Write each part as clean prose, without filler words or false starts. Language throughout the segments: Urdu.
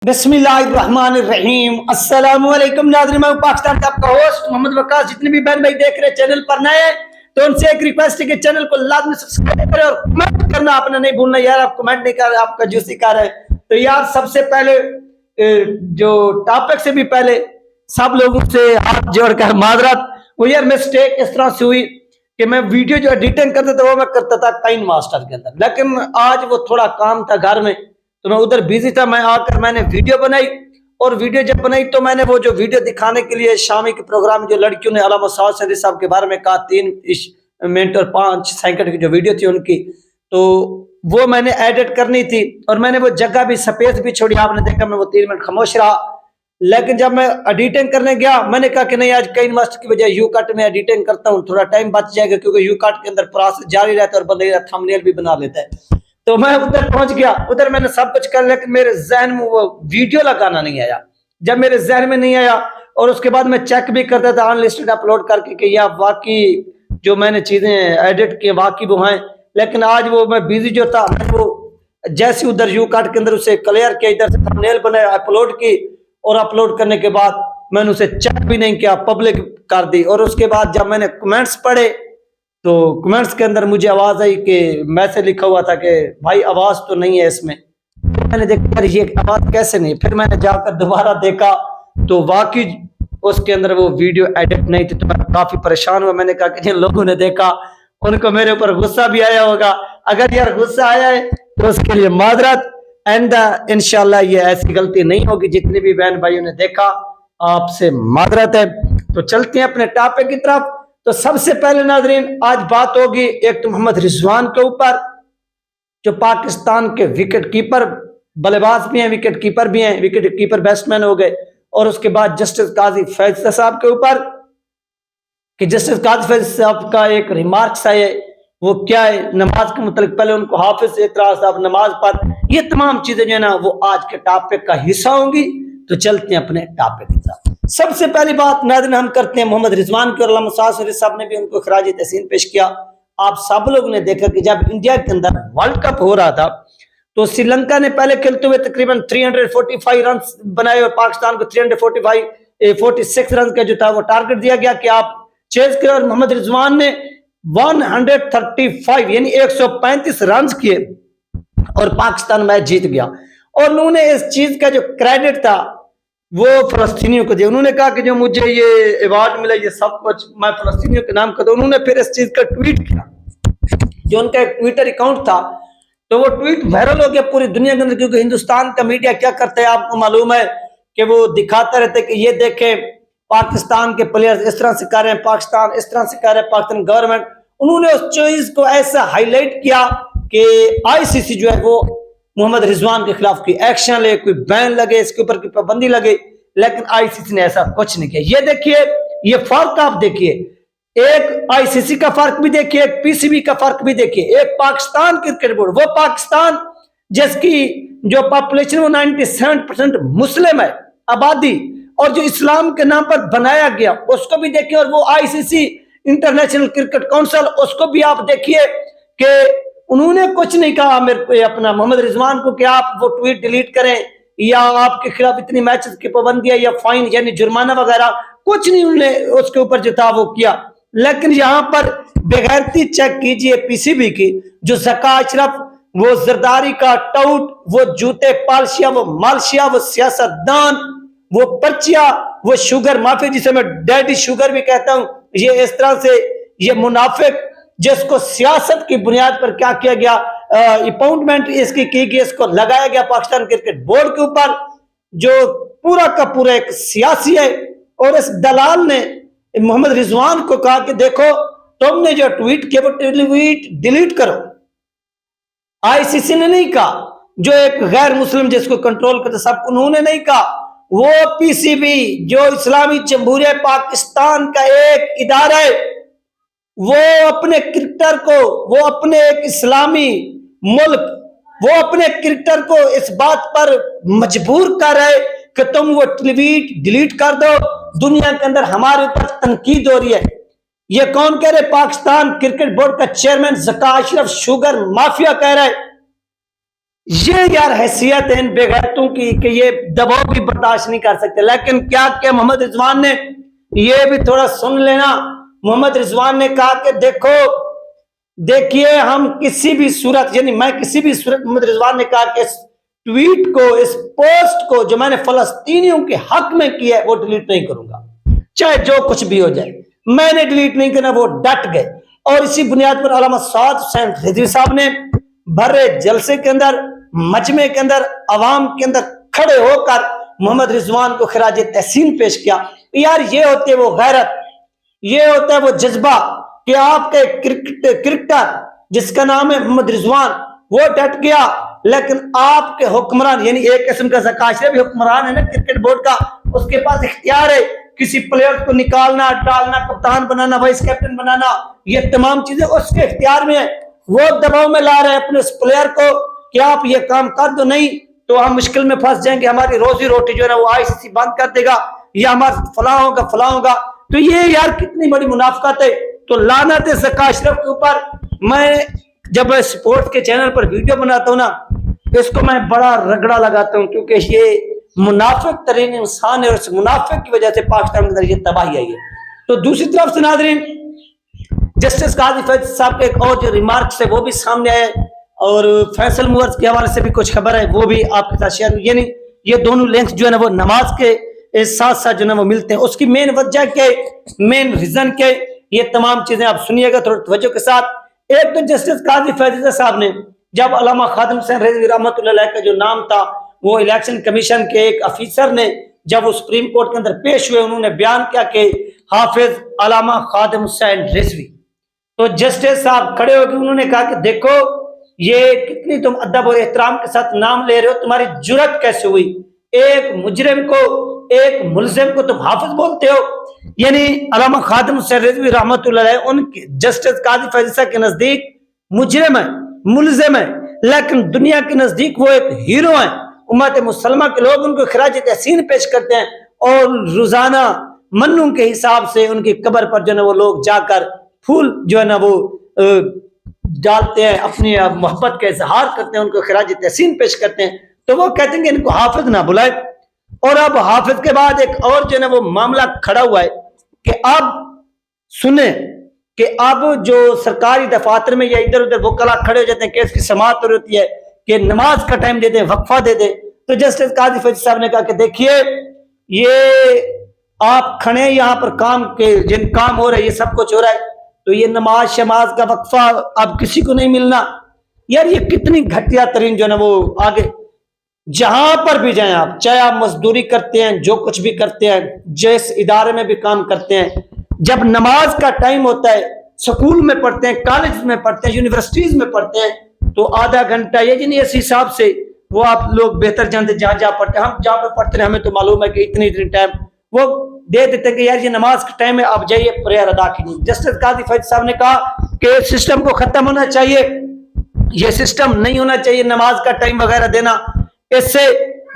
بسم اللہ الرحمن الرحیم۔ السلام علیکم ناظرین، میں پاکستان کا آپ کا ہوسٹ محمد وقاص۔ جتنے بھی بہن بھائی دیکھ رہے چینل پر نئے تو ان سے ایک ریکویسٹ ہے کہ چینل کو لازمی سبسکرائب کریں اور کمنٹ کرنا آپ نے نہیں بھولنا۔ یار آپ کمنٹ نہیں کر رہے، آپ کا جوسی کر رہے ہیں تو یار سب سے پہلے جو ٹاپک سے بھی پہلے سب لوگوں سے ہاتھ جوڑ کر معذرت، وہ یار مسٹیک اس طرح سے ہوئی کہ میں ویڈیو جو ایڈیٹنگ کرتا تھا وہ میں کرتا تھا کائن ماسٹر کے اندر، لیکن آج وہ تھوڑا کام تھا گھر میں تو میں ادھر بیزی تھا۔ میں آ کر میں نے ویڈیو بنائی اور ویڈیو جب بنائی تو میں نے وہ جو ویڈیو دکھانے کے لیے شامی کے پروگرام جو لڑکیوں نے علامہ سعود سندھی صاحب کے بارے میں کہا 3 منٹ اور 5 سیکنڈ کی جو ویڈیو تھی ان کی، تو وہ میں نے ایڈٹ کرنی تھی اور میں نے وہ جگہ بھی سپیس بھی چھوڑی۔ آپ نے دیکھا میں وہ 3 منٹ خاموش رہا، لیکن جب میں ایڈیٹنگ کرنے گیا میں نے کہا کہ نہیں آج کائن ماسٹر کی بجائے یو کٹ میں ایڈیٹنگ کرتا ہوں، تھوڑا ٹائم بچ جائے گا کیونکہ یو کٹ کے اندر پروسیس جاری رہتا ہے اور بندے تھمبنیل بھی بنا لیتا ہے۔ تو میں ادھر پہنچ گیا، ادھر میں نے سب کچھ کر، لیکن میرے ذہن میں وہ ویڈیو لگانا نہیں آیا۔ جب میرے ذہن میں نہیں آیا اور اس کے بعد میں چیک بھی کرتا تھا ان لسٹڈ اپلوڈ کر کے کہ یہ واقعی جو میں نے چیزیں ایڈٹ کی واقعی وہ ہیں، لیکن آج وہ میں بیزی جو تھا میں وہ جیسے ادھر یو کٹ کے اندر اسے کلیئر کیا، ادھر سے تھمبنیل بنایا، اپلوڈ کی اور اپلوڈ کرنے کے بعد میں نے اسے چیک بھی نہیں کیا، پبلک کر دی۔ اور اس کے بعد جب میں نے کمنٹس پڑھے تو کمنٹس کے اندر مجھے آواز آئی کہ میسج لکھا ہوا تھا کہ بھائی آواز تو نہیں ہے اس میں۔ میں نے دیکھا یہ آواز کیسے نہیں، پھر میں نے جا کر دوبارہ دیکھا تو واقعی اس کے اندر وہ ویڈیو ایڈٹ نہیں تھی، تو میں کافی پریشان ہوا۔ میں نے کہا کہ جن لوگوں نے دیکھا ان کو میرے اوپر غصہ بھی آیا ہوگا، اگر یار غصہ آیا ہے تو اس کے لیے معذرت، انشاءاللہ یہ ایسی غلطی نہیں ہوگی۔ جتنے بھی بہن بھائیوں نے دیکھا آپ سے معذرت ہے۔ تو چلتے ہیں اپنے ٹاپک کی طرف۔ تو سب سے پہلے ناظرین آج بات ہوگی ایک تو محمد رضوان کے اوپر، جو پاکستان کے وکٹ کیپر بلے باز بھی ہیں، وکٹ کیپر بھی ہیں، وکٹ کیپر بیٹس مین ہو گئے، اور اس کے بعد جسٹس قاضی فیصلہ صاحب کے اوپر کہ جسٹس قاضی فیصلہ صاحب کا ایک ریمارکس ہے، وہ کیا ہے نماز کے متعلق، پہلے ان کو حافظ اعتراض صاحب نماز پر، یہ تمام چیزیں جو ہے نا وہ آج کے ٹاپک کا حصہ ہوں گی۔ تو چلتے ہیں اپنے ٹاپک کی طرف۔ سب سے پہلی بات ناظرین ہم کرتے ہیں محمد رضوان کی، اور علامہ سعود سندھی صاحب نے بھی ان کو خراج تحسین پیش کیا۔ آپ سب لوگ نے دیکھا کہ جب انڈیا کے اندر ورلڈ کپ ہو رہا تھا تو سری لنکا نے پہلے کھیلتے ہوئے تقریباً 345 رنز بنائے اور پاکستان کو 346 رنز کا جو تھا وہ ٹارگٹ دیا گیا کہ آپ چیز کریں، اور محمد رضوان نے 135 یعنی 135 رنز کیے اور پاکستان میچ جیت گیا۔ اور انہوں نے اس چیز کا جو کریڈٹ تھا وہ فلسطینیوں کو دیا۔ انہوں نے کہا کہ جو مجھے یہ ایوارڈ ملا یہ سب کچھ میں فلسطینیوں کے نام کرتا ہوں۔ انہوں نے پھر اس چیز کا ٹویٹ کیا، جو ان کا ایک ٹویٹر اکاؤنٹ تھا تو وہ ٹویٹ وائرل ہو گیا پوری دنیا کے اندر، کیونکہ ہندوستان کا میڈیا کیا کرتا ہے آپ کو معلوم ہے کہ وہ دکھاتا رہتا ہے کہ یہ دیکھیں پاکستان کے پلیئرز اس طرح سے کر رہے ہیں، پاکستان اس طرح سے کر رہے ہیں، پاکستان گورنمنٹ۔ انہوں نے اس چیز کو ایسا ہائی لائٹ کیا کہ ICC جو ہے وہ محمد رضوان کے خلاف کوئی ایکشن لے، کوئی بین لگے، اس کے اوپر کوئی پابندی لگے، لیکن ICC نے ایسا کچھ نہیں کیا۔ یہ دیکھیے یہ فرق آپ دیکھیے، ایک ICC کا فرق بھی دیکھیے، ایک PCB کا فرق بھی دیکھیے۔ ایک پاکستان کرکٹ بورڈ، وہ پاکستان جس کی جو پاپولیشن وہ 97% مسلم ہے آبادی، اور جو اسلام کے نام پر بنایا گیا اس کو بھی دیکھیے، اور وہ ICC انٹرنیشنل کرکٹ کونسل اس کو بھی آپ دیکھیے کہ انہوں نے کچھ نہیں کہا میرے اپنا محمد رضوان کو کہ آپ وہ ٹویٹ ڈیلیٹ کریں یا آپ کے خلاف اتنی میچز کی پابندیاں یا فائن یعنی جرمانہ وغیرہ کچھ نہیں انہوں نے اس کے اوپر جو تھا وہ کیا۔ لیکن یہاں پر بغیرتی چیک کیجئے PCB کی، جو ذکا اشرف، وہ زرداری کا ٹاؤٹ، وہ جوتے پالشیا، وہ مالشیا، وہ سیاست دان، وہ پرچیا، وہ شوگر مافیا جسے میں ڈیڈی شوگر بھی کہتا ہوں، یہ اس طرح سے یہ منافق جس کو سیاست کی بنیاد پر کیا کیا گیا، اپاؤنٹمنٹ اس کی گئی، اس کو لگایا گیا پاکستان کرکٹ بورڈ کے اوپر، جو پورا کا پورا ایک سیاسی ہے۔ اور اس دلال نے محمد رضوان کو کہا کہ دیکھو تم نے جو ٹویٹ کیا وہ ٹویٹ ڈیلیٹ کرو۔ ICC نے نہیں کہا، جو ایک غیر مسلم جس کو کنٹرول کرتے سب انہوں نے نہیں کہا، وہ PCB جو اسلامی جمہوریہ پاکستان کا ایک ادارہ ہے، وہ اپنے کرکٹر کو، وہ اپنے ایک اسلامی ملک، وہ اپنے کرکٹر کو اس بات پر مجبور کر رہے کہ تم وہ ٹویٹ ڈیلیٹ کر دو۔ دنیا کے اندر ہمارے اوپر تنقید ہو رہی ہے، یہ کون کہہ رہے؟ پاکستان کرکٹ بورڈ کا چیئرمین ذکا اشرف شوگر مافیا کہہ رہا ہے یہ یار حیثیت ہے ان بے غیرتوں کی کہ یہ دباؤ بھی برداشت نہیں کر سکتے. لیکن کیا کہ محمد رضوان نے یہ بھی تھوڑا سن لینا. محمد رضوان نے کہا کہ دیکھیے ہم کسی بھی صورت، یعنی میں کسی بھی صورت، محمد رضوان نے کہا کہ اس ٹویٹ کو، اس پوسٹ کو جو میں نے فلسطینیوں کے حق میں کیا ہے وہ ڈیلیٹ نہیں کروں گا، چاہے جو کچھ بھی ہو جائے. میں نے ڈیلیٹ نہیں کرنا. وہ ڈٹ گئے اور اسی بنیاد پر علامہ سعد حسین رضوی صاحب نے بھرے جلسے کے اندر، مجمع کے اندر، عوام کے اندر کھڑے ہو کر محمد رضوان کو خراج تحسین پیش کیا. یار یہ ہوتے ہے وہ غیرت، یہ ہوتا ہے وہ جذبہ کہ آپ کے کرکٹر جس کا نام ہے محمد رضوان وہ ڈٹ گیا، لیکن آپ کے حکمران، یعنی ایک قسم کا زکاشرے بھی حکمران ہے نا کرکٹ بورڈ کا، اس کے پاس اختیار ہے کسی پلیئر کو نکالنا، ڈالنا، کپتان بنانا، وائس کیپٹن بنانا، یہ تمام چیزیں اس کے اختیار میں ہیں. وہ دباؤ میں لا رہے ہیں اپنے اس پلیئر کو کہ آپ یہ کام کر دو، نہیں تو ہم مشکل میں پھنس جائیں گے، ہماری روزی روٹی جو ہے نا وہ ICC بند کر دے گا، یا ہمارا فلاں ہوگا. تو یہ یار کتنی بڑی منافقت ہے. تو لعنت ہے زکا اشرف کے اوپر. میں جب سپورٹ کے چینل پر ویڈیو بناتا ہوں نا، اس کو میں بڑا رگڑا لگاتا ہوں، کیونکہ یہ منافق ترین انسان ہے اور اس منافق کی وجہ سے پاکستان کے اندر یہ تباہی آئی ہے. تو دوسری طرف سے ناظرین، جسٹس قاضی فیض صاحب کے ایک اور جو ریمارکس ہے وہ بھی سامنے آئے، اور فیصل مورز کے حوالے سے بھی کچھ خبر ہے، وہ بھی آپ کے ساتھ شیئر. یعنی یہ دونوں لنکس جو ہے نا وہ نماز کے ساتھ ساتھ جو ہے نا وہ ملتے ہیں. اس کی مین وجہ کے، مین ریزن کے، یہ تمام چیزیں آپ سنیے گا تھوڑا توجہ کے ساتھ. ایک تو جسٹس قاضی فیض صاحب نے جب علامہ خادم حسین رضوی رحمۃ اللہ علیہ کا جو نام تھا، وہ الیکشن کمیشن کے ایک افیسر نے جب وہ سپریم کورٹ کے اندر پیش ہوئے، انہوں نے بیان کیا کہ حافظ علامہ خادم حسین رضوی، تو جسٹس صاحب کھڑے ہو کے انہوں نے کہا کہ دیکھو یہ کتنی تم ادب اور احترام کے ساتھ نام لے رہے ہو، تمہاری جرت کیسے ہوئی، ایک مجرم کو، ایک ملزم کو تم حافظ بولتے ہو. یعنی علامہ خادم حسین رضوی رحمۃ اللہ علیہ ان کے جسٹس قاضی فیض صاحب کے نزدیک مجرم ہے، ملزم ہے، لیکن دنیا کے نزدیک وہ ایک ہیرو ہیں. امت مسلمہ کے لوگ ان کو خراج تحسین پیش کرتے ہیں، اور روزانہ منوں کے حساب سے ان کی قبر پر جو ہے نا وہ لوگ جا کر پھول جو ہے نا وہ ڈالتے ہیں، اپنی محبت کا اظہار کرتے ہیں، ان کو خراج تحسین پیش کرتے ہیں. تو وہ کہتے ہیں کہ ان کو حافظ نہ بلائے. اور اب حافظ کے بعد ایک اور جو ہے نا وہ معاملہ کھڑا ہوا ہے کہ اب سنیں کہ اب جو سرکاری دفاتر میں یا ادھر ادھر وکلا کھڑے ہو جاتے ہیں، کیس کی سماعت ہو رہی ہے کہ نماز کا ٹائم دے دیں، وقفہ دے دیں. تو جسٹس قاضی فیض صاحب نے کہا کہ دیکھیے یہ آپ کھڑے یہاں پر کام کے جن کام ہو رہا ہے یہ سب کچھ ہو رہا ہے، تو یہ نماز شماز کا وقفہ اب کسی کو نہیں ملنا. یار یہ کتنی گھٹیا ترین جو ہے نا وہ آگے جہاں پر بھی جائیں آپ، چاہے آپ مزدوری کرتے ہیں، جو کچھ بھی کرتے ہیں، جس ادارے میں بھی کام کرتے ہیں، جب نماز کا ٹائم ہوتا ہے، سکول میں پڑھتے ہیں، کالج میں پڑھتے ہیں، یونیورسٹیز میں پڑھتے ہیں، تو آدھا گھنٹہ یہ جنہیں اس حساب سے وہ آپ لوگ بہتر جانتے جہاں جہاں پڑھتے ہیں. ہم جہاں پہ پڑھتے ہیں ہمیں تو معلوم ہے کہ اتنی ٹائم وہ دے دیتے ہیں کہ یار یہ نماز کا ٹائم ہے، آپ جائیے پریئر ادا کیجیے. جسٹس قاضی فیض صاحب نے کہا کہ سسٹم کو ختم ہونا چاہیے، یہ سسٹم نہیں ہونا چاہیے نماز کا ٹائم وغیرہ دینا، اس سے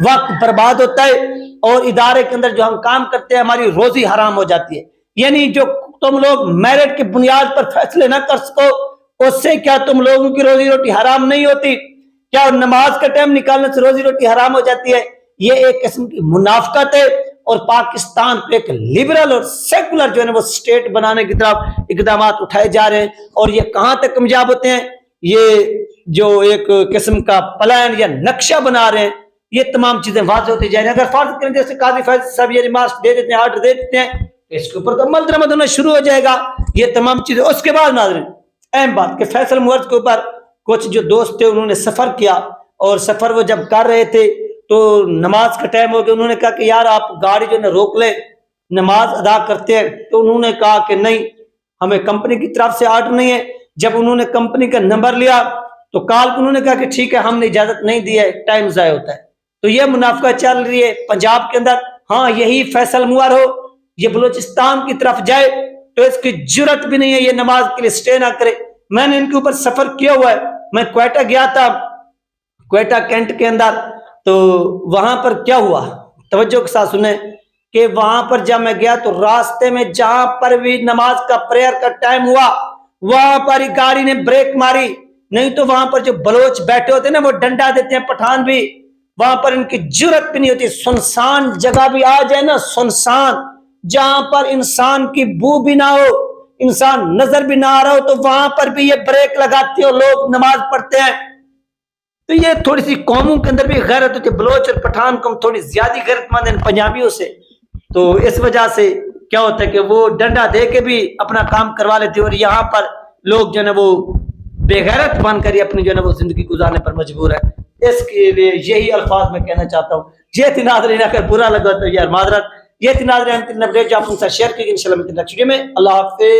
وقت برباد ہوتا ہے اور ادارے کے اندر جو ہم کام کرتے ہیں ہماری روزی حرام ہو جاتی ہے. یعنی جو تم لوگ میرٹ کی بنیاد پر فیصلے نہ کر سکو، اس سے کیا تم لوگوں کی روزی روٹی حرام نہیں ہوتی؟ کیا نماز کا ٹائم نکالنے سے روزی روٹی حرام ہو جاتی ہے؟ یہ ایک قسم کی منافقت ہے، اور پاکستان کو ایک لبرل اور سیکولر جو ہے نا وہ اسٹیٹ بنانے کی طرف اقدامات اٹھائے جا رہے ہیں. اور یہ کہاں تک کامیاب ہوتے ہیں؟ یہ جو ایک قسم کا پلان یا نقشہ بنا رہے ہیں، یہ تمام چیزیں واضح ہوتی جا رہی ہیں. اگر فرض کریں جیسے قاضی فیض صاحب یہ ریمارکس دے دیتے ہیں، آرڈر دے دیتے ہیں، اس کے اوپر تو عمل درآمد ہونا شروع ہو جائے گا یہ تمام چیزیں. اس کے بعد ناظرین اہم بات کہ فیصل مورز کے اوپر کچھ جو دوست تھے انہوں نے سفر کیا، اور سفر وہ جب کر رہے تھے تو نماز کا ٹائم ہو گیا. انہوں نے کہا کہ یار آپ گاڑی جو ہے روک لیں، نماز ادا کرتے ہیں. تو انہوں نے کہا کہ نہیں، ہمیں کمپنی کی طرف سے آرڈر نہیں ہے. جب انہوں نے کمپنی کا نمبر لیا تو کال کو انہوں نے کہا کہ ٹھیک ہے ہم نے اجازت نہیں دی ہے، ٹائم ضائع ہوتا ہے. تو یہ منافقت چل رہی ہے پنجاب کے اندر. ہاں یہی فیصل مور ہو، یہ بلوچستان کی طرف جائے تو اس کی جرت بھی نہیں ہے یہ نماز کے لیے سٹے نہ کرے. میں نے ان کے اوپر سفر کیا ہوا ہے، میں کوئٹہ گیا تھا، کوئٹہ کینٹ کے اندر. تو وہاں پر کیا ہوا توجہ کے ساتھ سنیں کہ وہاں پر جب میں گیا تو راستے میں جہاں پر بھی نماز کا پریئر کا ٹائم ہوا وہاں پر گاڑی نے بریک ماری. نہیں تو وہاں پر جو بلوچ بیٹھے ہوتے ہیں نا وہ ڈنڈا دیتے ہیں, پٹھان بھی, وہاں پر ان کی جرت بھی نہیں ہوتی. سنسان جگہ بھی آ جائے نا, سنسان جہاں پر انسان کی بو بھی نہ ہو, انسان نظر بھی نہ آ رہا ہو, تو وہاں پر بھی یہ بریک لگاتے ہو, لوگ نماز پڑھتے ہیں. تو یہ تھوڑی سی قوموں کے اندر بھی غیرت ہوتی ہے. بلوچ اور پٹھان قوم تھوڑی زیادہ غیرت مند ہیں پنجابیوں سے, تو اس وجہ سے کیا ہوتا ہے کہ وہ ڈنڈا دے کے بھی اپنا کام کروا لیتے ہیں, اور یہاں پر لوگ جو ہے نا وہ بے غیرت بن کر اپنی جو ہے نا وہ زندگی گزارنے پر مجبور ہے. اس کے لیے یہی الفاظ میں کہنا چاہتا ہوں. یہ تھی ناظرین, اگر برا لگا تو یار معذرت. یہ تھی ناظرین, جو آپ ان سے شیئر کی, انشاءاللہ ملتے ہیں نیکسٹ ویڈیو میں. اللہ حافظ.